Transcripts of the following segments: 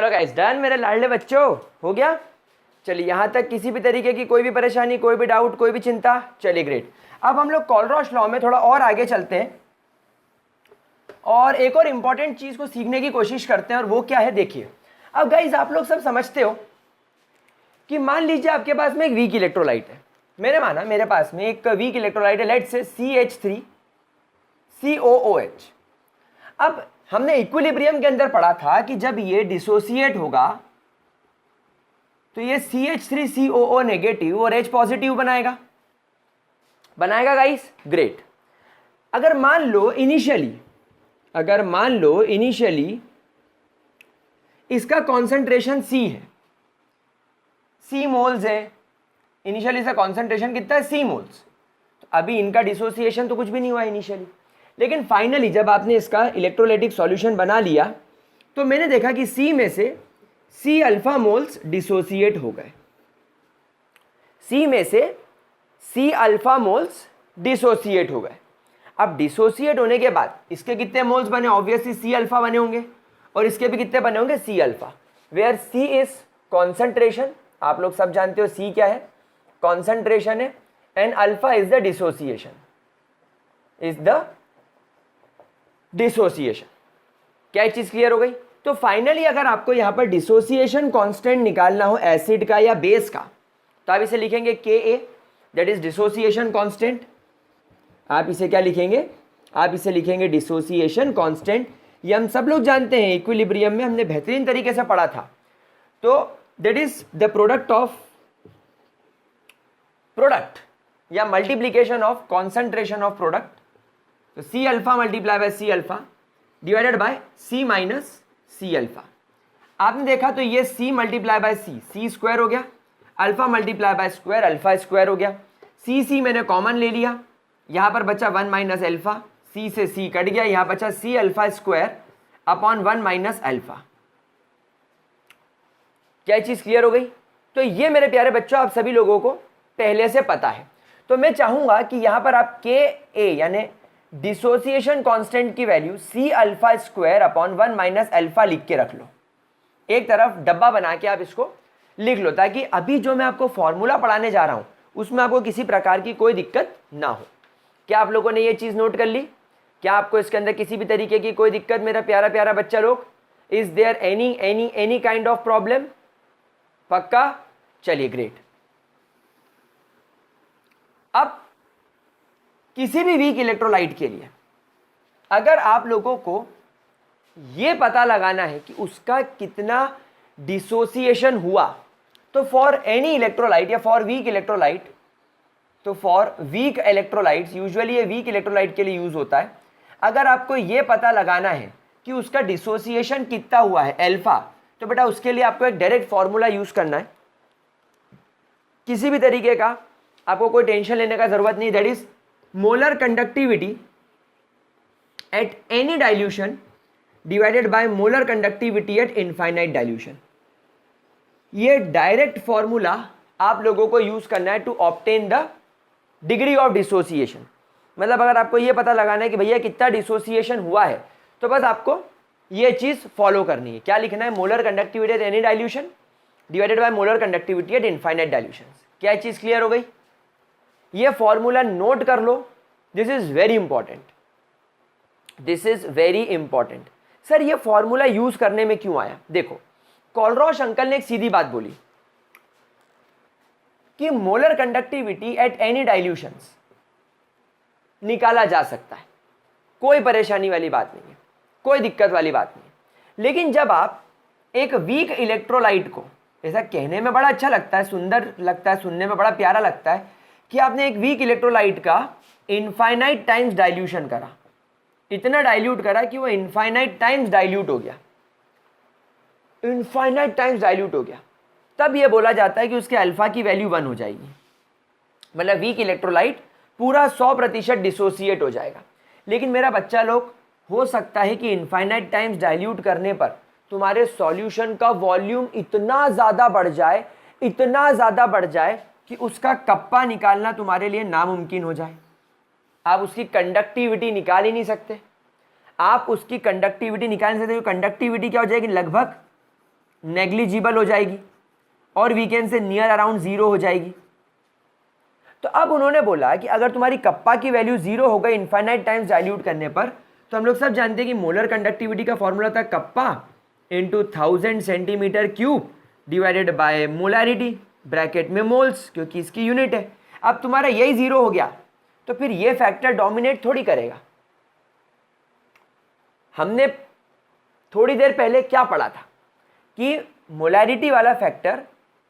चलो guys done मेरे लाडले बच्चों, हो गया। चलिए यहाँ तक किसी भी तरीके की कोई भी परेशानी, कोई भी डाउट, कोई भी चिंता? चलिए ग्रेट। अब हम लोग कोलरॉश लॉ में थोड़ा और आगे चलते हैं और एक और इंपॉर्टेंट चीज को सीखने की कोशिश करते हैं, और वो क्या है देखिए। अब गाइस आप लोग सब समझते हो कि मान लीजिए आपके पास में एक वीक इलेक्ट्रोलाइट है। मैंने माना मेरे पास में एक वीक इलेक्ट्रोलाइट है, लेट्स से CH3COOH। अब हमने इक्विलिब्रियम के अंदर पढ़ा था कि जब ये डिसोसिएट होगा तो ये CH3COO नेगेटिव और H पॉजिटिव बनाएगा गाइस, ग्रेट। अगर मान लो इनिशियली इसका कॉन्सेंट्रेशन C है, C मोल्स है, इनिशियली इसका कॉन्सेंट्रेशन कितना है? C moles. तो अभी इनका डिसोसिएशन तो कुछ भी नहीं हुआ इनिशियली, लेकिन फाइनली जब आपने इसका इलेक्ट्रोलाइटिक सॉल्यूशन बना लिया तो मैंने देखा कि C में से C अल्फा मोल्स डिसोसिएट हो गए। C में से C अल्फा मोल्स डिसोसिएट हो गए। अब डिसोसिएट होने के बाद इसके कितने मोल्स बने? ऑब्वियसली C अल्फा बने होंगे, और इसके भी कितने बने होंगे? C alpha. Where C is concentration, आप लोग सब जानते हो C क्या है? कॉन्सेंट्रेशन है, and alpha is the dissociation, क्या चीज क्लियर हो गई? तो फाइनली अगर आपको यहां पर डिसोसिएशन कांस्टेंट निकालना हो एसिड का या बेस का, तो आप इसे लिखेंगे Ka, that is dissociation constant. आप इसे क्या लिखेंगे? आप इसे लिखेंगे डिसोसिएशन कांस्टेंट। ये हम सब लोग जानते हैं, इक्विलिब्रियम में हमने बेहतरीन तरीके से पढ़ा था। तो दैट इज द प्रोडक्ट या multiplication of concentration of product. तो C alpha multiply by C alpha divided by C minus C alpha. आपने देखा तो ये C multiply by C square हो गया, alpha multiply by square alpha square हो गया। C मैंने कॉमन ले लिया, यहां पर बचा 1 माइनस अल्फा, C से C कट गया, यहां बचा C alpha square upon 1 minus alpha. क्या चीज क्लियर हो गई? तो ये मेरे प्यारे बच्चों आप सभी लोगों को पहले से पता है। तो मैं चाहूंगा कि यहां पर आप Ka यानी डिसोसिएशन कांस्टेंट की value C alpha square upon 1 minus alpha लिख के रख लो, एक तरफ डब्बा बना के आप इसको लिख लो, ताकि अभी जो मैं आपको फॉर्मूला पढ़ाने जा रहा हूं उसमें आपको किसी प्रकार की कोई दिक्कत ना हो। क्या आप लोगों ने ये चीज नोट कर ली? क्या आपको इसके अंदर किसी भी तरीके की कोई दिक्कत मेरा प्यारा प्यारा बच्चा लोग? Is there any kind of problem? पक्का? चलिए ग्रेट। अब किसी भी वीक इलेक्ट्रोलाइट के लिए अगर आप लोगों को यह पता लगाना है कि उसका कितना डिसोसिएशन हुआ, तो फॉर एनी इलेक्ट्रोलाइट या फॉर वीक इलेक्ट्रोलाइट, तो फॉर वीक इलेक्ट्रोलाइट्स, यूजुअली ये वीक इलेक्ट्रोलाइट के लिए यूज होता है। अगर आपको यह पता लगाना है कि उसका डिसोसिएशन कितना हुआ है अल्फा, तो बेटा उसके लिए आपको एक डायरेक्ट फॉर्मूला यूज करना है। किसी भी तरीके का आपको कोई टेंशन लेने का जरूरत नहीं। That is molar conductivity at any dilution divided by molar conductivity at infinite dilution. ये डायरेक्ट फॉर्मूला आप लोगों को यूज करना है to obtain the degree of dissociation. मतलब अगर आपको ये पता लगाना है कि भैया कितना डिसोसिएशन हुआ है, तो बस आपको ये चीज फॉलो करनी है। क्या लिखना है? Molar conductivity at any dilution divided by molar conductivity at infinite dilution. क्या चीज क्लियर हो गई? ये फॉर्मूला नोट कर लो, this is very important, this is very important. Sir ये फॉर्मूला यूज करने में क्यों आया? देखो कोलरॉश अंकल ने एक सीधी बात बोली कि molar conductivity at any dilutions निकाला जा सकता है, कोई परेशानी वाली बात नहीं है, कोई दिक्कत वाली बात नहीं है। लेकिन जब आप एक वीक इलेक्ट्रोलाइट को, ऐसा कहने में बड़ा अच्छा लगता है, सुंदर लगता है, सुनने में बड़ा प्यारा लगता है कि आपने एक वीक इलेक्ट्रोलाइट का इनफाइनाइट टाइम्स डाइल्यूशन करा, इतना डाइल्यूट करा कि वो इनफाइनाइट टाइम्स डाइल्यूट हो गया, इनफाइनाइट टाइम्स डाइल्यूट हो गया, तब ये बोला जाता है कि उसके अल्फा की वैल्यू 1 हो जाएगी। मतलब वीक इलेक्ट्रोलाइट पूरा 100% डिसोसिएट हो जाएगा। लेकिन मेरा बच्चा लोग, हो सकता है कि इनफाइनाइट टाइम्स डाइल्यूट करने पर तुम्हारे सॉल्यूशन का वॉल्यूम इतना ज़्यादा बढ़ जाए, इतना ज़्यादा बढ़ जाए कि उसका कप्पा निकालना तुम्हारे लिए नामुमकिन हो जाए। आप उसकी कंडक्टिविटी निकाल ही नहीं सकते, आप उसकी कंडक्टिविटी निकाल नहीं सकते। कंडक्टिविटी क्या हो जाएगी? लगभग नेग्लिजिबल हो जाएगी और वीकेंड से नियर अराउंड 0 हो जाएगी। तो अब उन्होंने बोला कि अगर तुम्हारी कप्पा की वैल्यू 0 हो गई इनफाइनाइट टाइम्स डाइल्यूट करने पर, तो हम लोग सब जानते हैं कि मोलर कंडक्टिविटी का फॉर्मूला था kappa into 1000 centimetre cube divided bye molarity, bracket में मोल्स, क्योंकि इसकी यूनिट है। अब तुम्हारा यही 0 हो गया तो फिर ये फैक्टर डोमिनेट थोड़ी करेगा। हमने थोड़ी देर पहले क्या पढ़ा था कि मोलैरिटी वाला फैक्टर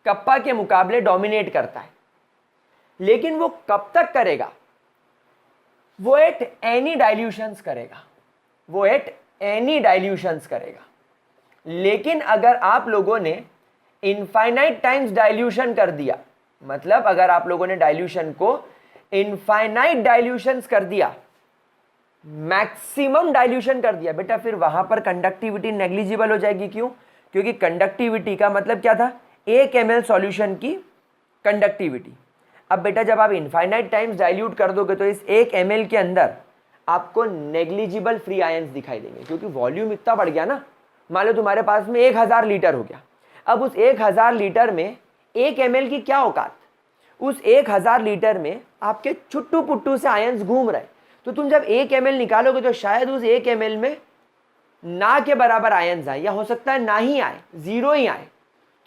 कप्पा के मुकाबले डोमिनेट करता है, लेकिन वो कब तक करेगा? वो एट एनी डाइल्यूशंस करेगा, वो एट एनी डाइल्यूशंस करेगा। लेकिन अगर आप लोगों ने इनफाइनाइट टाइम्स डाइल्यूशन कर दिया, मतलब अगर आप लोगों ने डाइल्यूशन को इनफाइनाइट डाइल्यूशंस कर दिया, मैक्सिमम डाइल्यूशन कर दिया, बेटा फिर वहां पर कंडक्टिविटी नेग्लिजिबल हो जाएगी। क्यों? क्योंकि कंडक्टिविटी का मतलब क्या था? 1 ml सॉल्यूशन की कंडक्टिविटी। अब बेटा जब आप इनफाइनाइट टाइम्स डाइल्यूट कर दोगे तो इस 1 ml के अंदर आपको नेग्लिजिबल फ्री आयंस दिखाई देंगे, क्योंकि वॉल्यूम इतना बढ़ गया ना। मान लो तुम्हारे पास में 1000 लीटर हो गया, अब उस 1000 लीटर में 1 ml की क्या औकात? उस 1000 लीटर में आपके छुट्टू पुट्टू से आयंस घूम रहे, तो तुम जब 1 ml निकालोगे तो शायद उस 1 ml में ना के बराबर आयंस आए, या हो सकता है ना ही आए, 0 ही आए।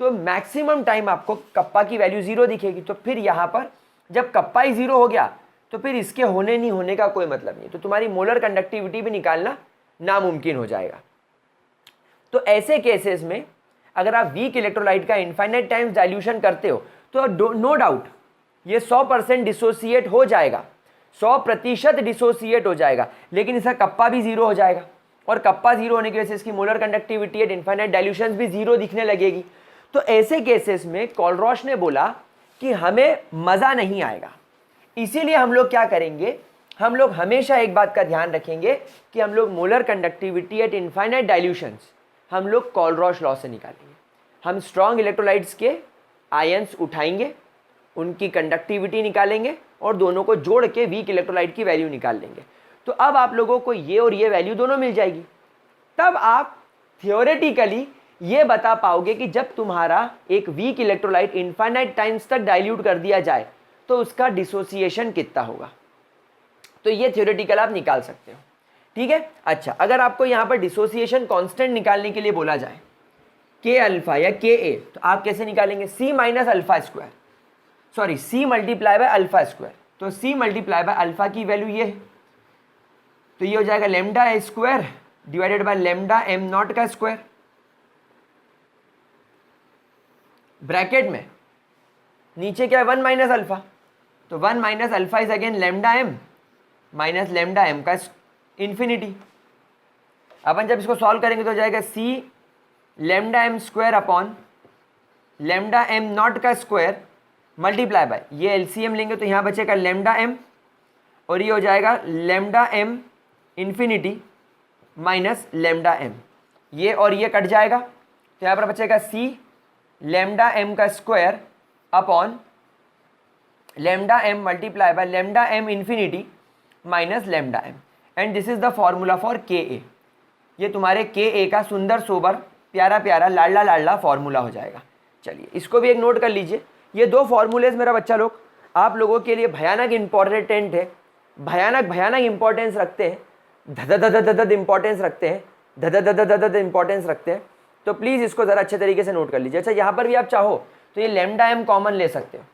तो मैक्सिमम टाइम आपको कप्पा की वैल्यू 0 दिखेगी। तो फिर यहां पर जब कप्पा ही 0 हो गया तो फिर इसके होने नहीं होने का कोई मतलब नहीं, तो तुम्हारी मोलर कंडक्टिविटी भी निकालना नामुमकिन हो जाएगा। तो ऐसे केसेस में अगर आप वीक इलेक्ट्रोलाइट का इनफाइनाइट टाइम्स डाइल्यूशन करते हो तो नो डाउट ये 100% डिसोसिएट हो जाएगा, 100% डिसोसिएट हो जाएगा, लेकिन इसका कप्पा भी 0 हो जाएगा, और कप्पा 0 होने की वजह से इसकी molar conductivity at infinite dilution भी 0 दिखने लगेगी। तो ऐसे केसेस में कोलरॉश ने बोला कि हमें मज़ा नहीं आएगा, इसीलिए हम लोग क्या करेंगे? हम लोग हमेशा एक बात का ध्यान रखेंगे कि हम लोग molar conductivity at infinite dilutions हम लोग कोलरॉश लॉ से निकालेंगे। हम स्ट्रॉन्ग इलेक्ट्रोलाइट्स के आयंस उठाएंगे, उनकी कंडक्टिविटी निकालेंगे और दोनों को जोड़ के वीक इलेक्ट्रोलाइट की वैल्यू निकाल लेंगे। तो अब आप लोगों को ये और ये वैल्यू दोनों मिल जाएगी। तब आप थियोरेटिकली ये बता पाओगे कि जब तुम्हारा एक वीक इलेक्ट्रोलाइट इनफाइनाइट टाइम्स तक डाइल्यूट कर दिया जाए तो उसका डिसोसिएशन कितना होगा। तो ये थियोरेटिकल आप निकाल सकते हो, ठीक है। अच्छा, अगर आपको यहाँ पर डिसोसिएशन कांस्टेंट निकालने के लिए बोला जाए के अल्फा या के ए, तो आप कैसे निकालेंगे? C minus alpha square, sorry C multiply by alpha square. तो सी मल्टीप्लाई बाय अल्फा की वैल्यू ये है, तो ये हो जाएगा lambda A square divided by lambda M not का स्क्वायर, ब्रैकेट में नीचे क्या है? 1 माइनस अल्फा, तो 1 minus alpha is again lambda M minus lambda M का इन्फिनिटी। अपन जब इसको सॉल्व करेंगे तो हो जाएगा C lambda M square upon lambda M not का स्क्वायर मल्टीप्लाई बाय, ये एलसीएम लेंगे तो यहाँ बचेगा लेमडा एम और ये हो जाएगा lambda M infinity minus lambda M, ये और ये कट जाएगा तो यहाँ पर बचेगा सी लेमडा एम का square upon lambda M multiply by lambda M infinity minus lambda M, and this is the formula for K A. ये तुम्हारे के ए का सुंदर सोबर प्यारा प्यारा लाडला लाडला फॉर्मूला हो जाएगा। चलिए इसको भी एक नोट कर लीजिए। ये दो फॉर्मूलेज मेरा बच्चा लोग आप लोगों के लिए भयानक इंपॉर्टेंट है, भयानक भयानक इंपॉर्टेंस रखते हैं, धद इंपॉर्टेंस रखते हैं, धद इंपॉर्टेंस रखते हैं। तो प्लीज़ इसको ज़रा अच्छे तरीके से नोट कर लीजिए। अच्छा, यहाँ पर भी आप चाहो तो ये लेमडा एम कॉमन ले सकते हो,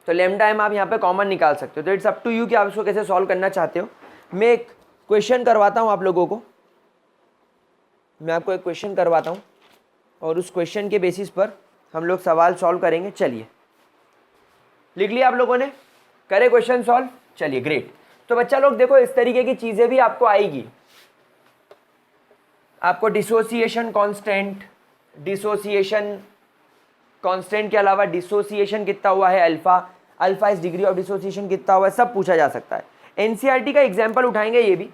तो लेमडा एम आप यहाँ पे कॉमन निकाल सकते हो। तो इट्स अप टू यू कि आप इसको कैसे सॉल्व करना चाहते हो। मैं एक क्वेश्चन करवाता हूँ आप लोगों को, मैं आपको एक क्वेश्चन करवाता हूँ और उस क्वेश्चन के बेसिस पर हम लोग सवाल सॉल्व करेंगे। चलिए लिख लिया आप लोगों ने, करे क्वेश्चन सॉल्व? चलिए ग्रेट। तो बच्चा लोग देखो इस तरीके की चीज़ें भी आपको आएगी। आपको डिसोसिएशन कांस्टेंट के अलावा डिसोसिएशन कितना हुआ है alpha, alpha is degree of dissociation कितना हुआ है, सब पूछा जा सकता है। एनसीईआरटी का एग्जांपल उठाएंगे ये भी।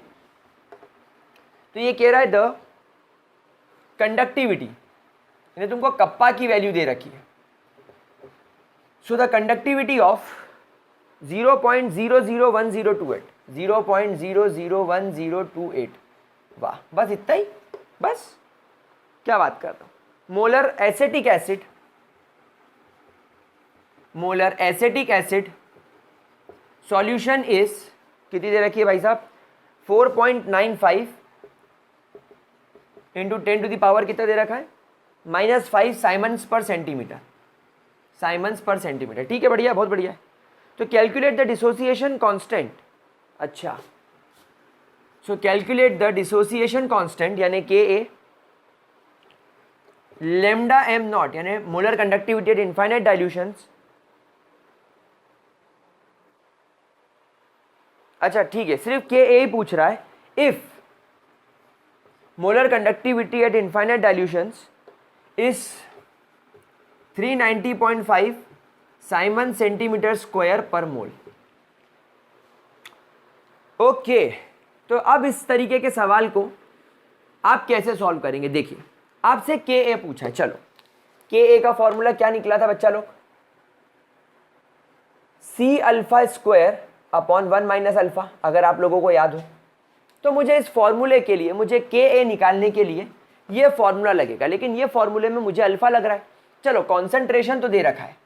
तो ये कह रहा है द कंडक्टिविटी, यानी तुमको कप्पा की वैल्यू दे रखी है। सो द कंडक्टिविटी ऑफ 0.001028, 0.001028, वाह बस इतना ही, बस क्या बात कर रहा हूँ, molar acetic acid solution is कितनी दे रखी है भाई साहब, 4.95 इंटू 10 टू द पावर कितना दे रखा है, -5 साइमन्स पर सेंटीमीटर, ठीक है, बढ़िया, बहुत बढ़िया है। तो कैलकुलेट द डिसोसिएशन कांस्टेंट, अच्छा, सो कैलकुलेट द डिसोसिएशन कांस्टेंट यानी के ए, लेमडा एम नॉट यानी molar conductivity at infinite dilutions, अच्छा ठीक है, सिर्फ के ए ही पूछ रहा है। If molar conductivity at infinite dilutions is 390.5 siemens centimetre square per mole. Okay, तो अब इस तरीके के सवाल को आप कैसे सॉल्व करेंगे, देखिए आपसे के ए पूछा है, चलो के ए का फॉर्मूला क्या निकला था बच्चा लोग, C alpha square upon 1 minus alpha, अगर आप लोगों को याद हो। तो मुझे इस फॉर्मूले के लिए, मुझे के ए निकालने के लिए ये फॉर्मूला लगेगा, लेकिन ये फॉर्मूले में मुझे अल्फा लग रहा है। चलो कॉन्सेंट्रेशन तो दे रखा है,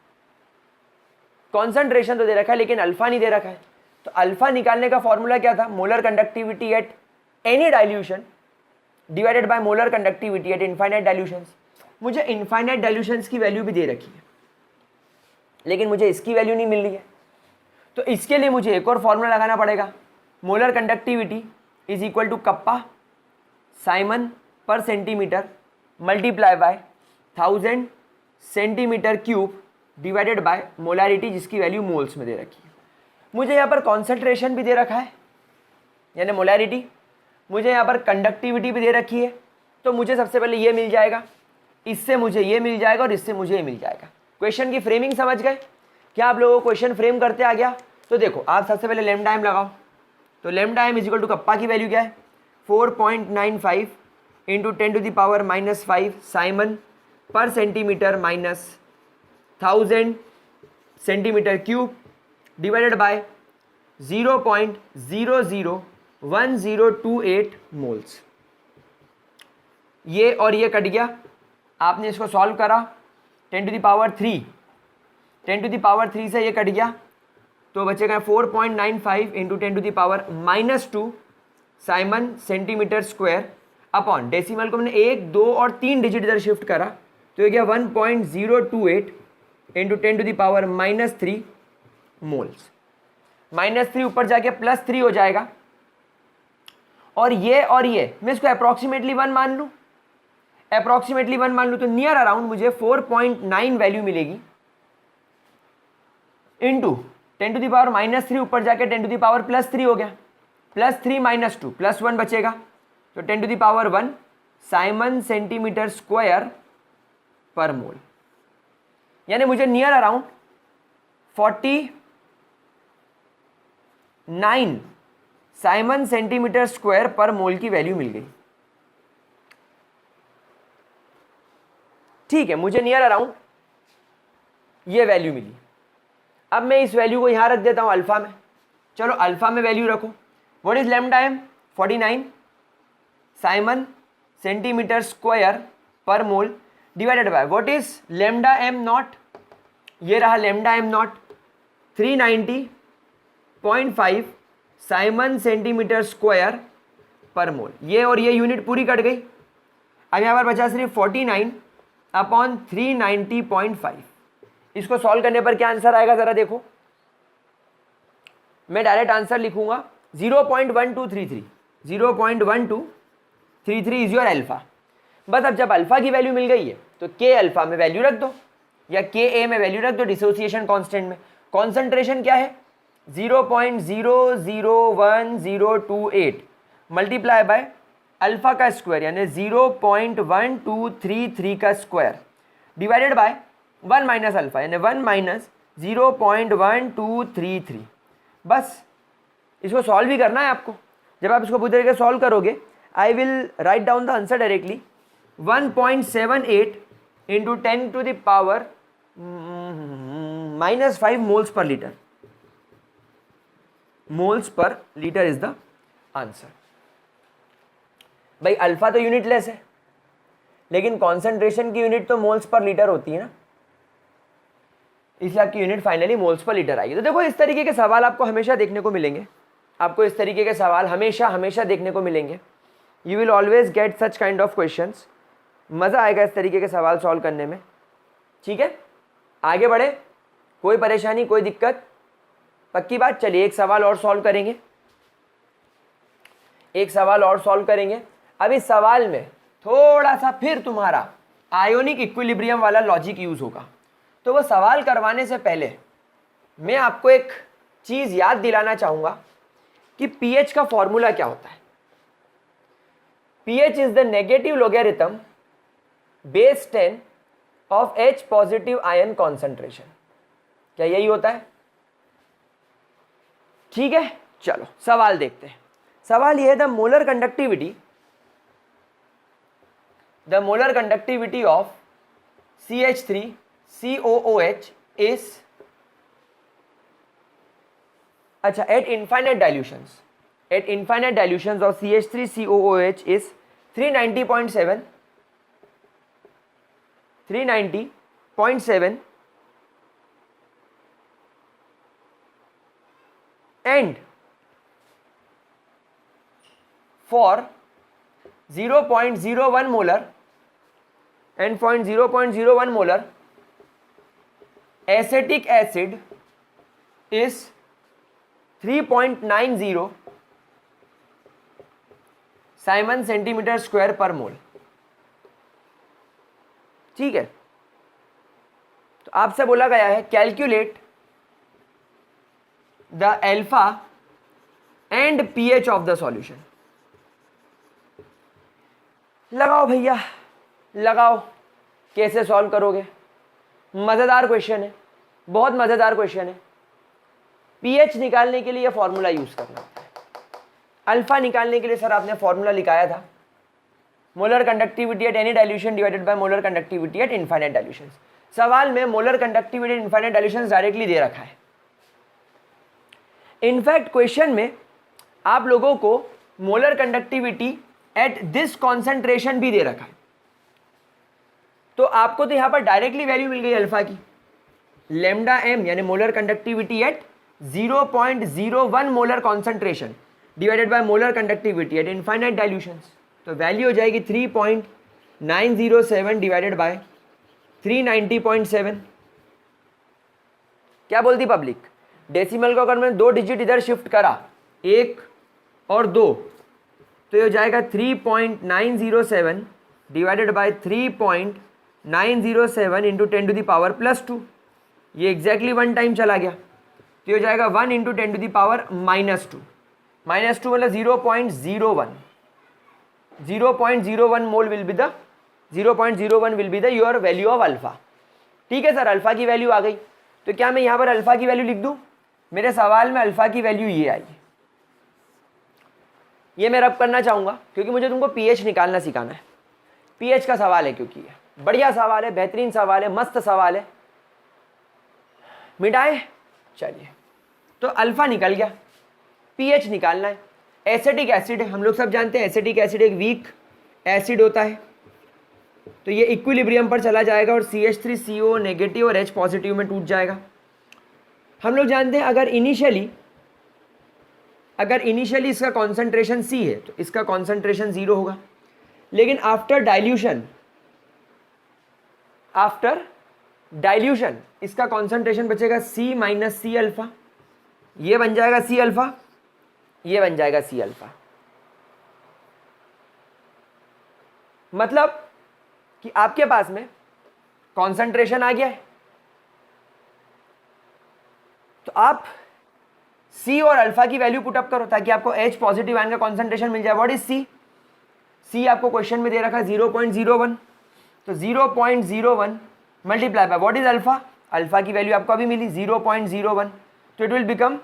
लेकिन अल्फा नहीं दे रखा है। तो अल्फा निकालने का फॉर्मूला क्या था, molar conductivity at any dilution divided by molar conductivity at infinite dilutions. मुझे इनफाइनाइट डाइल्यूशंस की वैल्यू भी दे रखी है, लेकिन मुझे इसकी वैल्यू नहीं मिल रही है। तो इसके लिए मुझे एक और फॉर्मूला लगाना पड़ेगा, molar conductivity is equal to kappa siemens per centimetre multiply by 1000 centimetre cube divided by molarity, जिसकी वैल्यू मोल्स में दे रखी है। मुझे यहाँ पर कॉन्सेंट्रेशन भी दे रखा है यानी मोलारिटी, मुझे यहाँ पर कंडक्टिविटी भी दे रखी है। तो मुझे सबसे पहले ये मिल जाएगा, इससे मुझे ये मिल जाएगा और इससे मुझे ये मिल जाएगा। क्वेश्चन की फ्रेमिंग समझ गए क्या आप लोगों को, क्वेश्चन फ्रेम करते आ गया। तो देखो आप सबसे पहले लेमडा एम लगाओ, तो lambda M is equal to kappa की वैल्यू क्या है, 4.95 into 10 to the power -5 siemens per centimetre minus 1000 centimetre cube divided by 0.001028 moles. ये और ये कट गया, आपने इसको सॉल्व करा, 10 टू द पावर 3 से ये कट गया, तो बचेगा 4.95 into 10 to the power -2 siemens centimetre square upon, decimal को मैंने 1, 2 और 3 डिजिट इधर शिफ्ट करा, तो ये गया 1.028 into 10 to the power -3 moles. -3 ऊपर जाके +3 हो जाएगा, और ये मैं इसको अप्रॉक्सीमेटली 1 मान लूँ, तो नियर अराउंड मुझे 4.9 वैल्यू मिलेगी इंटू 10 टू द पावर -3 ऊपर जाके 10 टू द पावर +3 हो गया, +3 - 2 +1 बचेगा, तो 10 to the power 1 siemens centimetre square per mole. यानी मुझे near around 49 siemens centimetre square per mole की वैल्यू मिल गई। ठीक है, मुझे नियर अराउंड ये वैल्यू मिली। अब मैं इस वैल्यू को यहां रख देता हूं अल्फा में, चलो अल्फा में वैल्यू रखो। What is lambda M, 49 siemens centimetre square per mole divided by what is lambda M not, ये रहा lambda M not 390.5 siemens centimetre square per mole. ये और ये यूनिट पूरी कट गई। अब यहाँ पर बचा सिर्फ 49/390.5। इसको सॉल्व करने पर क्या आंसर आएगा जरा देखो, मैं डायरेक्ट आंसर लिखूंगा 0.1233, 0.1233 इज योर अल्फा। बस अब जब अल्फा की वैल्यू मिल गई है तो के अल्फा में वैल्यू रख दो या के ए में वैल्यू रख दो डिसोसिएशन कांस्टेंट में। कॉन्सेंट्रेशन क्या है 0.001028 मल्टीप्लाई बाय अल्फा का स्क्वायर यानी 0.1233 का square divided bye 1 minus alpha यानी 1 माइनस 0.1233। बस इसको सॉल्व भी करना है आपको। जब आप इसको पूरी तरीके से सॉल्व करोगे, I will write down the answer directly 1.78 into 10 to the power -5 moles per litre. Moles per litre is the answer. भाई अल्फा तो यूनिट लेस है, लेकिन कॉन्सेंट्रेशन की यूनिट तो मोल्स पर लीटर होती है ना, इसलिए आपकी unit finally moles per litre आएगी। तो देखो इस तरीके के सवाल आपको हमेशा देखने को मिलेंगे, आपको इस तरीके के सवाल हमेशा हमेशा देखने को मिलेंगे। You will always get such kind of questions. मज़ा आएगा इस तरीके के सवाल सॉल्व करने में। ठीक है, आगे बढ़े, कोई परेशानी कोई दिक्कत? पक्की बात। चलिए एक सवाल और सॉल्व करेंगे, एक सवाल और सॉल्व करेंगे। अब इस सवाल में थोड़ा सा फिर तुम्हारा आयोनिक इक्विलिब्रियम वाला लॉजिक यूज होगा। तो वो सवाल करवाने से पहले मैं आपको एक चीज याद दिलाना चाहूंगा कि पीएच का फॉर्मूला क्या होता है। pH is the negative logarithm base 10 of H positive ion concentration. क्या यही होता है? ठीक है, चलो सवाल देखते हैं। सवाल यह है, the molar conductivity of CH3COOH is, अच्छा, at infinite dilutions of CH3COOH is 390.7 and for 0.01 molar and for 0.01 molar acetic acid is 3.90 Simon centimetre square per मोल। ठीक है, तो आपसे बोला गया है calculate the alpha and pH of the solution. लगाओ भैया लगाओ, कैसे सॉल्व करोगे? मजेदार क्वेश्चन है, बहुत मजेदार क्वेश्चन है। पीएच निकालने के लिए फॉर्मूला यूज करना होता है। अल्फा निकालने के लिए सर आपने फॉर्मूला लिखाया था, molar conductivity at any dilution divided by molar conductivity at infinite dilutions. सवाल में molar conductivity at infinite dilutions directly दे रखा है। इनफैक्ट क्वेश्चन में आप लोगों को molar conductivity at this concentration भी दे रखा है। तो आपको तो यहां पर डायरेक्टली वैल्यू मिल गई अल्फा की, लेमडा एम यानी molar conductivity eight 0.01 molar concentration divided by molar conductivity at infinite dilutions. तो वैल्यू हो जाएगी 3.907 डिवाइडेड बाय 390.7। क्या बोलती पब्लिक? डेसिमल को अगर मैं 2 डिजिट इधर शिफ्ट करा, 1 और 2, तो ये हो जाएगा 3.907 divided by 3.907 into 10 to the power plus 2। ये एग्जैक्टली 1 टाइम चला गया, तो ये हो जाएगा 1 into 10 to the power minus 2 मतलब 0.01 mole will be the 0.01 will be the your value of alpha. ठीक है सर, अल्फा की वैल्यू आ गई, तो क्या मैं यहां पर अल्फा की वैल्यू लिख दूं? मेरे सवाल में अल्फा की वैल्यू ये आई, ये मैं रब करना चाहूंगा क्योंकि मुझे तुमको पीएच निकालना सिखाना है। पीएच का सवाल है क्योंकि ये बढ़िया सवाल है, बेहतरीन सवाल है, मस्त सवाल है। मिटाए, चलिए, तो अल्फा निकल गया, पीएच निकालना है। एसिटिक एसिड है, हम लोग सब जानते हैं एसिटिक एसिड एक वीक एसिड होता है, तो ये इक्विलिब्रियम पर चला जाएगा और CH3CO नेगेटिव और H पॉजिटिव में टूट जाएगा। हम लोग जानते हैं अगर इनिशियली इसका कॉन्सेंट्रेशन C है तो इसका कॉन्सेंट्रेशन 0 होगा, लेकिन आफ्टर डाइल्यूशन इसका कॉन्सेंट्रेशन बचेगा C माइनस C अल्फा। ये बन जाएगा C अल्फा, ये बन जाएगा C अल्फा। मतलब कि आपके पास में कॉन्सेंट्रेशन आ गया है, तो आप C और अल्फा की वैल्यू पुट अप करो ताकि आपको H पॉजिटिव आयन का कॉन्सेंट्रेशन मिल जाए। What is C? C आपको क्वेश्चन में दे रखा है 0.01, तो 0.01 multiply by what is alpha? Alpha की वैल्यू आपको अभी मिली 0.01, तो इट विल बिकम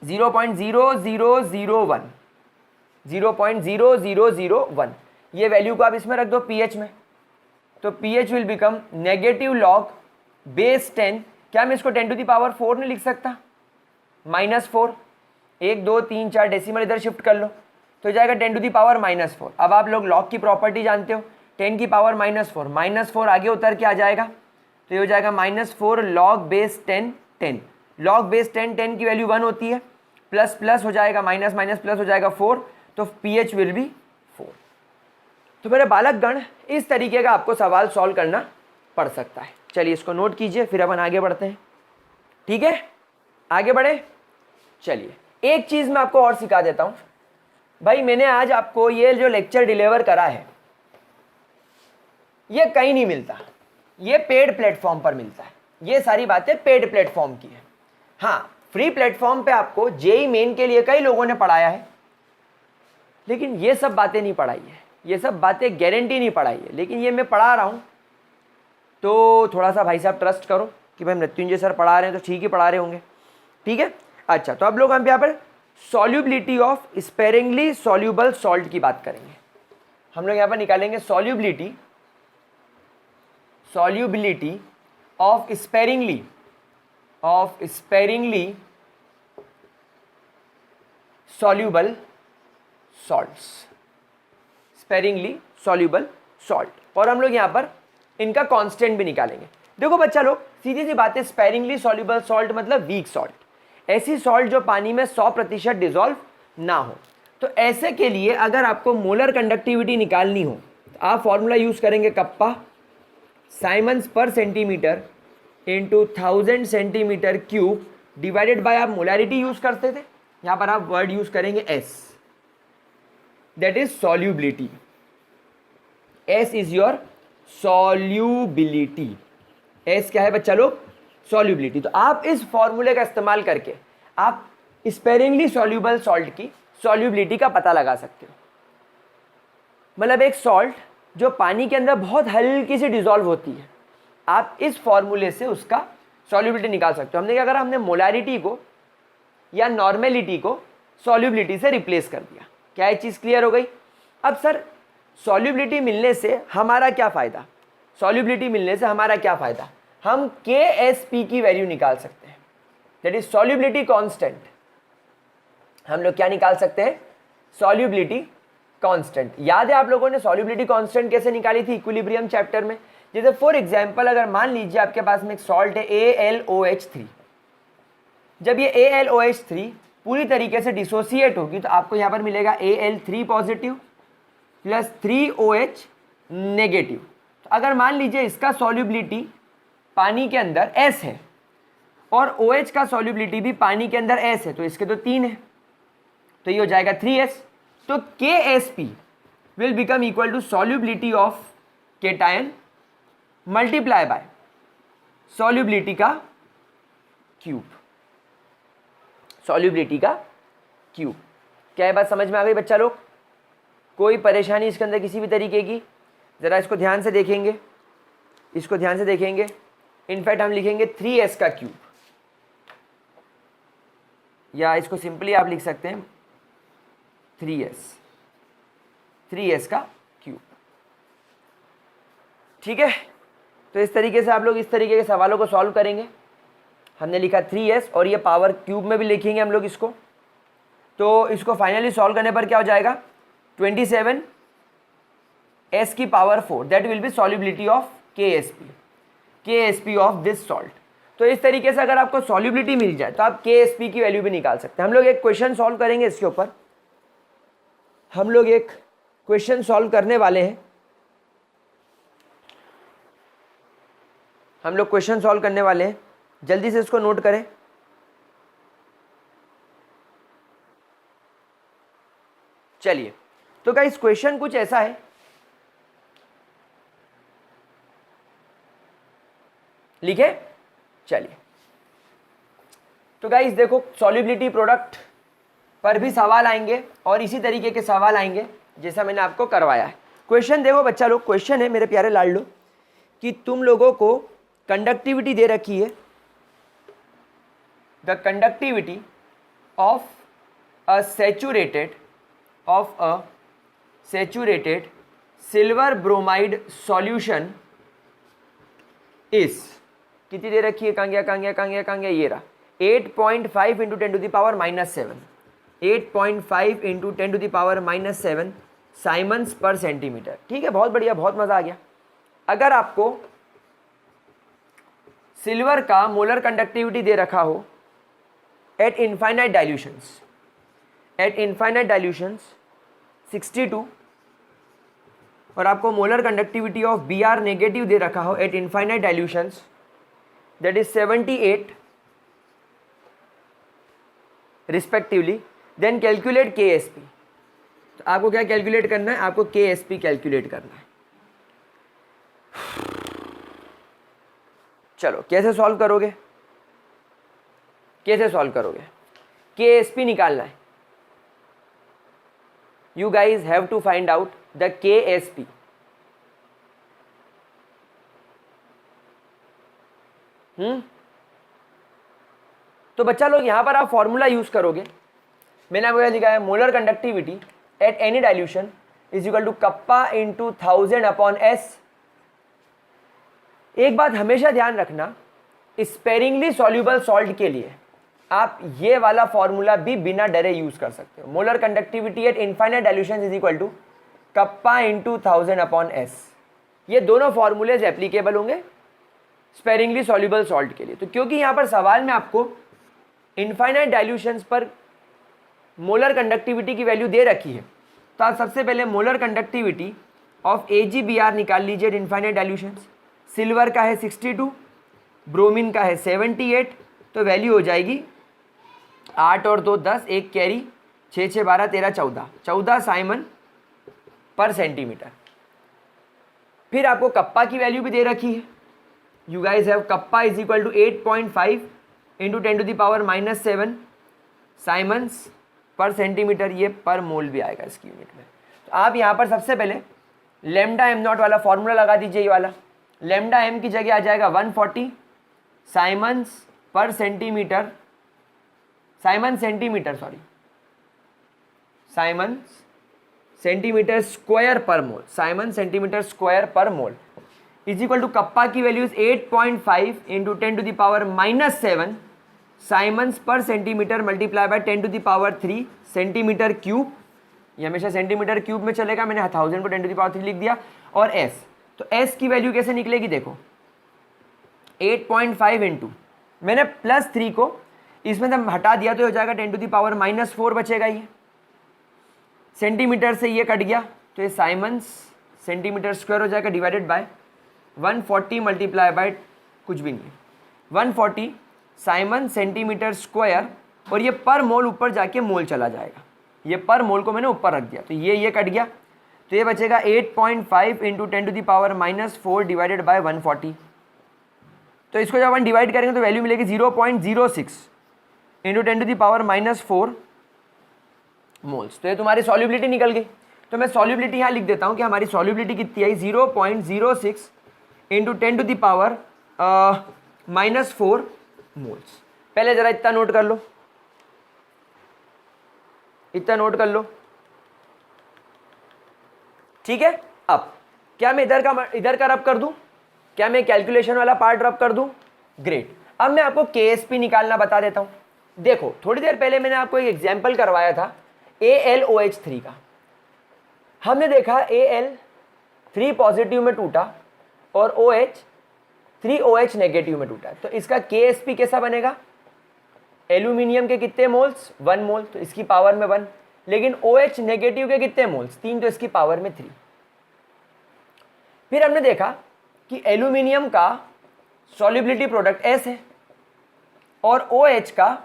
0.0001। ये वैल्यू को आप इसमें रख दो पीएच में, तो pH will become negative log base 10। क्या मैं इसको 10 टू द पावर 4 नहीं लिख सकता? -4, 1 2 3 4 डेसिमल इधर शिफ्ट कर लो, तो जाएगा 10 टू द पावर -4। अब आप लोग लॉग की प्रॉपर्टी जानते हो, 10 की पावर -4 आगे उतर के आ जाएगा, तो ये हो जाएगा -4 log बेस 10 10, log बेस 10 10 की वैल्यू 1 होती है, प्लस प्लस हो जाएगा माइनस माइनस प्लस हो जाएगा 4, तो pH विल बी 4। तो मेरे बालक गण इस तरीके का आपको सवाल सॉल्व करना पड़ सकता है। चलिए इसको नोट कीजिए, फिर अपन आगे बढ़ते हैं। ठीक है, आगे बढ़े। चलिए एक चीज़ मैं आपको और सिखा देता हूँ भाई। मैंने आज आपको ये जो लेक्चर डिलीवर करा है ये कहीं नहीं मिलता, ये पेड प्लेटफॉर्म पर मिलता है। ये सारी बातें पेड प्लेटफॉर्म की है। हाँ, फ्री प्लेटफॉर्म पे आपको जेई मेन के लिए कई लोगों ने पढ़ाया है, लेकिन ये सब बातें नहीं पढ़ाई है, ये सब बातें गारंटी नहीं पढ़ाई है, लेकिन ये मैं पढ़ा रहा हूँ। तो थोड़ा सा भाई साहब ट्रस्ट करो कि भाई मृत्युंजय सर पढ़ा रहे हैं तो ठीक ही पढ़ा रहे होंगे। ठीक है, अच्छा, तो अब लोग हम यहाँ पर solubility of sparingly soluble salt की बात करेंगे। हम लोग यहाँ पर निकालेंगे solubility of sparingly soluble salts, sparingly soluble salt, और हम लोग यहाँ पर इनका कांस्टेंट भी निकालेंगे। देखो बच्चा लोग, सीधी सी बात है, स्पेरिंगली सॉल्यूबल सॉल्ट मतलब वीक सॉल्ट, ऐसी सॉल्ट जो पानी में 100% डिसॉल्व ना हो। तो ऐसे के लिए अगर आपको मोलर कंडक्टिविटी निकालनी हो तो आप फॉर्मूला यूज करेंगे kappa, Simons per centimetre into 1000 centimetre cube divided bye, आप मोलैरिटी यूज करते थे, यहां पर आप वर्ड यूज करेंगे S, that is solubility. S is your solubility. S क्या है बच्चा लोग? सॉल्युबिलिटी। तो आप इस फॉर्मूले का इस्तेमाल करके आप स्पेरिंगली सॉल्यूबल सॉल्ट की सॉल्युबिलिटी का पता लगा सकते हो। मतलब एक सॉल्ट जो पानी के अंदर बहुत हल्की सी डिसॉल्व होती है, आप इस फॉर्मूले से उसका सॉल्युबिलिटी निकाल सकते हो। हमने क्या करा, हमने मोलारिटी को या नॉर्मेलिटी को सॉल्युबिलिटी से रिप्लेस कर दिया। क्या ये चीज़ क्लियर हो गई? अब सर सॉल्युबिलिटी मिलने से हमारा क्या फ़ायदा? सॉल्युबिलिटी मिलने से हमारा क्या फ़ायदा? हम KSP की वैल्यू निकाल सकते हैं, दैट इज सॉल्युबिलिटी कांस्टेंट। हम लोग क्या निकाल सकते हैं? Solubility constant. याद है आप लोगों ने सॉल्युबिलिटी कांस्टेंट कैसे निकाली थी इक्विलिब्रियम चैप्टर में? जैसे फॉर एग्जांपल अगर मान लीजिए आपके पास में एक सॉल्ट है AlOH3, जब ये AlOH3 पूरी तरीके से डिसोसिएट होगी तो आपको यहाँ पर मिलेगा Al3 positive plus 3OH negative. तो अगर मान लीजिए इसका सॉल्युबिलिटी पानी के अंदर S है और OH का सॉल्युबिलिटी भी पानी के अंदर S है, तो इसके तो 3 है, तो ये हो जाएगा 3S। तो KSP will become equal to solubility of cation multiply by solubility का क्यूब, सॉल्युबिलिटी का क्यूब। क्या ये बात समझ में आ गई बच्चा लोग? कोई परेशानी इसके अंदर किसी भी तरीके की? ज़रा इसको ध्यान से देखेंगे, इसको ध्यान से देखेंगे। इनफैक्ट हम लिखेंगे 3S का क्यूब, या इसको सिंपली आप लिख सकते हैं 3S का क्यूब। ठीक है, तो इस तरीके से आप लोग इस तरीके के सवालों को सॉल्व करेंगे। हमने लिखा 3S और ये पावर क्यूब में भी लिखेंगे हम लोग इसको। तो इसको फाइनली सॉल्व करने पर क्या हो जाएगा? 27S की power 4, that will be solubility of KSP of this salt. तो इस तरीके से अगर आपको सॉल्युबिलिटी मिल जाए तो आप KSP की वैल्यू भी निकाल सकते हैं। हम लोग एक क्वेश्चन सॉल्व करेंगे इसके ऊपर, हम लोग एक क्वेश्चन सॉल्व करने वाले हैं। हम लोग क्वेश्चन सॉल्व करने वाले हैं, जल्दी से इसको नोट करें। चलिए, तो गाइस क्वेश्चन कुछ ऐसा है, लिखे? चलिए, तो गाइस देखो सॉल्युबिलिटी प्रोडक्ट पर भी सवाल आएंगे और इसी तरीके के सवाल आएंगे जैसा मैंने आपको करवाया है। क्वेश्चन देखो बच्चा लोग, क्वेश्चन है मेरे प्यारे लाडलो कि तुम लोगों को कंडक्टिविटी दे रखी है, the conductivity of a saturated silver bromide solution is, कितनी दे रखी है? कहाँ गया? ये रहा, 8.5 into 10⁻⁻⁷, 8.5 into 10⁻⁻⁷ Simons per centimetre. ठीक है, बहुत बढ़िया, बहुत मज़ा आ गया। अगर आपको सिल्वर का मोलर कंडक्टिविटी दे रखा हो एट इनफाइनाइट डाइल्यूशंस 62 और आपको molar conductivity of B R negative दे रखा हो at infinite dilutions that is 78 respectively, then calculate K S P. तो आपको क्या कैलकुलेट करना है? आपको के एस पी कैलकुलेट करना है। चलो कैसे सॉल्व करोगे? के एस पी निकालना है। You guys have to find out the K S P. तो बच्चा लोग यहां पर आप फॉर्मूला यूज करोगे। मैंने आपको क्या लिखा है? Molar conductivity at any dilution is equal to kappa into 1000 upon S. एक बात हमेशा ध्यान रखना, स्पेरिंगली सॉल्यूबल सॉल्ट के लिए आप ये वाला फॉर्मूला भी बिना डरे यूज कर सकते हो। Molar conductivity at infinite dilution is equal to kappa into 1000 upon S. ये दोनों फॉर्मूलेज एप्लीकेबल होंगे स्पेरिंगली सॉल्यूबल सॉल्ट के लिए। तो क्योंकि यहां पर सवाल में आपको इनफाइनाइट डाइल्यूशंस पर मोलर कंडक्टिविटी की वैल्यू दे रखी है, तो आप सबसे पहले मोलर कंडक्टिविटी ऑफ AgBr निकाल लीजिए इनफाइनाइट डाइल्यूशंस। सिल्वर का है 62, ब्रोमीन का है 78, तो वैल्यू हो जाएगी 8 और 2 10, एक कैरी, 6 6 12 13 14 साइमन पर सेंटीमीटर। फिर आपको कप्पा की वैल्यू भी दे रखी है। You guys have kappa is equal to 8.5 into 10⁻⁻7 siemens per centimetre. ये पर मोल भी आएगा इसकी यूनिट में। तो आप यहाँ पर सबसे पहले लेमडा एम नॉट वाला फॉर्मूला लगा दीजिए। ये वाला लेमडा एम की जगह आ जाएगा 140 Simons per centimetre, Simon centimetre square per mole, Simon centimetre square per mole is equal to kappa की value 8.5 into 10⁻⁻7 siemens per centimetre multiply by 10⁻³ centimetre cube. ये हमेशा सेंटीमीटर क्यूब में चलेगा, मैंने 1000 को 10⁻³ लिख दिया। और एस, तो एस की वैल्यू कैसे निकलेगी? देखो 8.5 इंटू, मैंने +3 को इसमें जब हटा दिया तो हो जाएगा 10⁻⁻4 बचेगा। ये सेंटीमीटर से ये कट गया तो ये साइमन्स सेंटीमीटर स्क्वायर हो जाएगा डिवाइडेड बाय 140 मल्टीप्लाई बाय कुछ भी नहीं, 140 साइमन सेंटीमीटर स्क्वायर, और ये पर मोल ऊपर जाके मोल चला जाएगा। ये पर मोल को मैंने ऊपर रख दिया तो ये कट गया, तो ये बचेगा 8.5 इंटू 10⁻⁻4 डिवाइडेड बाय 140। तो इसको जब 1 डिवाइड करेंगे तो वैल्यू मिलेगी 0.06 इंटू 10⁻⁻4 मोल्स। तो ये तुम्हारी सॉल्युबिलिटी निकल गई। तो मैं सॉल्युबिलिटी यहाँ लिख देता हूँ कि हमारी सॉल्युबिलिटी कितनी आई, 0.06 इंटू 10⁻⁻4 मोल्स। पहले जरा इतना नोट कर लो, ठीक है। अब क्या मैं इधर का रब कर दूं? क्या मैं कैलकुलेशन वाला पार्ट रब कर दूं? ग्रेट। अब मैं आपको KSP निकालना बता देता हूं। देखो थोड़ी देर पहले मैंने आपको एक एग्जांपल करवाया था AlOH3 का। हमने देखा Al3 पॉजिटिव में टूटा और OH3OH नेगेटिव में टूटा, तो इसका KSP कैसा बनेगा? एल्यूमिनियम के कितने मोल्स? 1 मोल, तो इसकी पावर में 1। लेकिन OH नेगेटिव के कितने मोल्स? 3, तो इसकी पावर में 3। फिर हमने देखा कि एल्यूमिनियम का सॉल्युबिलिटी प्रोडक्ट S है और OH का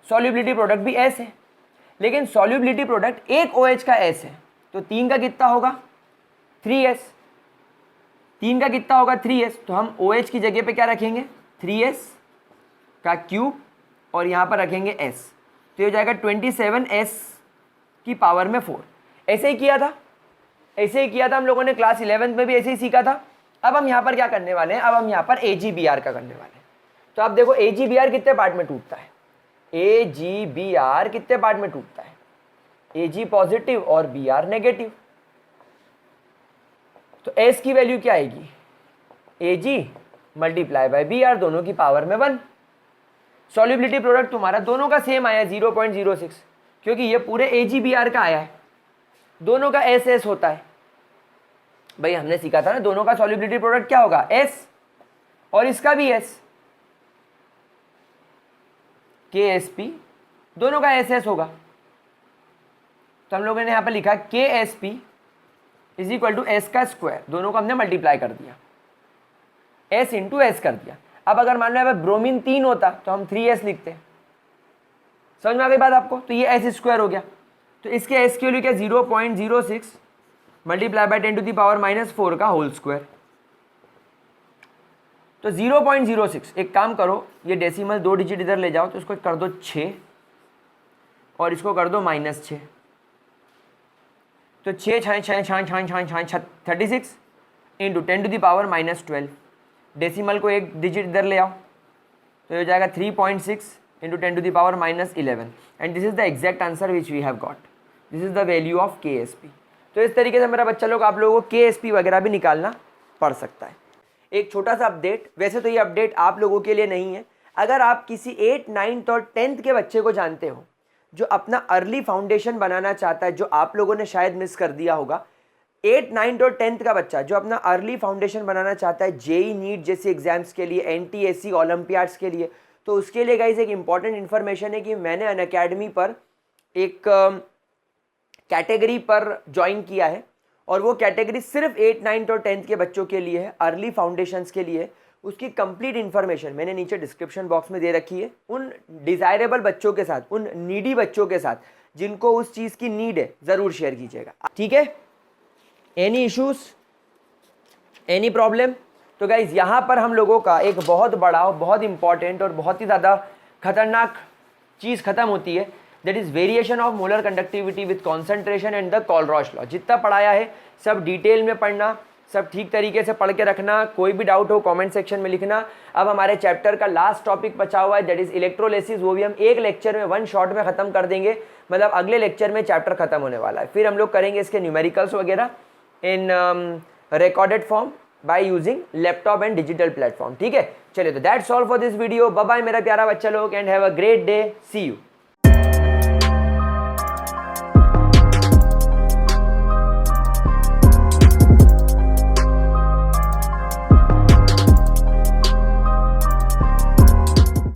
सॉल्युबिलिटी प्रोडक्ट भी S है, लेकिन सॉल्युबिलिटी प्रोडक्ट एक OH का S है, तो 3 का कितना होगा? 3S। 3 का कितना होगा? 3S। तो हम OH की जगह पे क्या रखेंगे? 3S का क्यूब और यहाँ पर रखेंगे S, तो ये हो जाएगा 27S की पावर में 4। ऐसे ही किया था हम लोगों ने क्लास 11 में भी ऐसे ही सीखा था। अब हम यहाँ पर क्या करने वाले हैं? अब हम यहाँ पर AgBr का करने वाले हैं। तो आप देखो AgBr कितने पार्ट में टूटता है? AgBr कितने पार्ट में टूटता है? Ag पॉजिटिव और Br नेगेटिव। तो S की वैल्यू क्या आएगी? Ag मल्टीप्लाई बाय Br, दोनों की पावर में 1। सॉल्युबिलिटी प्रोडक्ट तुम्हारा दोनों का सेम आया 0.06, क्योंकि ये पूरे AgBr का आया है। दोनों का एस एस होता है। भाई हमने सीखा था ना, दोनों का सॉल्युबिलिटी प्रोडक्ट क्या होगा, एस, और इसका भी एस, के एस पी, दोनों का एस एस होगा। तो हम लोगों ने यहां पर लिखा K S P is equal to S का स्क्वायर, दोनों को हमने मल्टीप्लाई कर दिया, एस इंटू एस कर दिया। अब अगर मान लो ब्रोमीन 3 होता तो हम 3s लिखते। समझ में आ गई बात आपको? तो ये एस स्क्वायर हो गया, तो इसके एस की वैल्यू क्या, 0.06 मल्टीप्लाई बाय 10⁻⁻⁴ का होल स्क्वायर। तो 0.06, एक काम करो, ये डेसिमल 2 डिजिट इधर ले जाओ, तो इसको कर दो 6 और इसको कर दो -6। तो 6 6 36 इंटू 10⁻⁻12। डेसिमल को एक डिजिट इधर ले आओ, तो ये हो जाएगा 3.6 into 10⁻11। And this is the exact answer which we have got. This is the value of KSP। तो इस तरीके से मेरा बच्चा लोग आप लोगों को KSP वगैरह भी निकालना पड़ सकता है। एक छोटा सा अपडेट, वैसे तो ये अपडेट आप लोगों के लिए नहीं है, अगर आप किसी 8, 9 और 10th के बच्चे को जानते हो जो अपना अर्ली फाउंडेशन बनाना चाहता है, जो आप लोगों ने शायद मिस कर दिया होगा, 8, 9 और 10th का बच्चा जो अपना अर्ली फाउंडेशन बनाना चाहता है जेई नीट जैसे एग्जाम्स के लिए, NTSC ओलंपियाड्स के लिए, तो उसके लिए गाइस एक इंपॉर्टेंट इन्फॉर्मेशन है कि मैंने अनअकैडमी पर एक कैटेगरी पर ज्वाइन किया है, और वो कैटेगरी सिर्फ 8, 9 और 10th के बच्चों के लिए है, अर्ली फाउंडेशंस के लिए। उसकी कंप्लीट इन्फॉर्मेशन मैंने नीचे डिस्क्रिप्शन बॉक्स में दे रखी है। उन डिज़ायरेबल बच्चों के साथ, उन नीडी बच्चों के साथ जिनको उस चीज़ की नीड है, ज़रूर शेयर कीजिएगा, ठीक है? Any issues, any problem? तो गाइज यहाँ पर हम लोगों का एक बहुत बड़ा, बहुत इंपॉर्टेंट और बहुत ही ज़्यादा खतरनाक चीज़ खत्म होती है, that is variation of molar conductivity with concentration and the Kohlrausch law. जितना पढ़ाया है सब डिटेल में पढ़ना, सब ठीक तरीके से पढ़ के रखना। कोई भी डाउट हो कमेंट सेक्शन में लिखना। अब हमारे चैप्टर का लास्ट टॉपिक बचा हुआ है, दैट इज इलेक्ट्रोलिसिस। वो भी हम एक लेक्चर में, 1 शॉट में ख़त्म कर देंगे, मतलब अगले लेक्चर में चैप्टर खत्म होने वाला है। फिर हम लोग करेंगे इसके न्यूमेरिकल्स वगैरह in recorded form by using laptop and digital platform, ठीक है? चलिए, तो that's all for this video. Bye bye मेरा प्यारा बच्चा लोग, and have a great day, see you.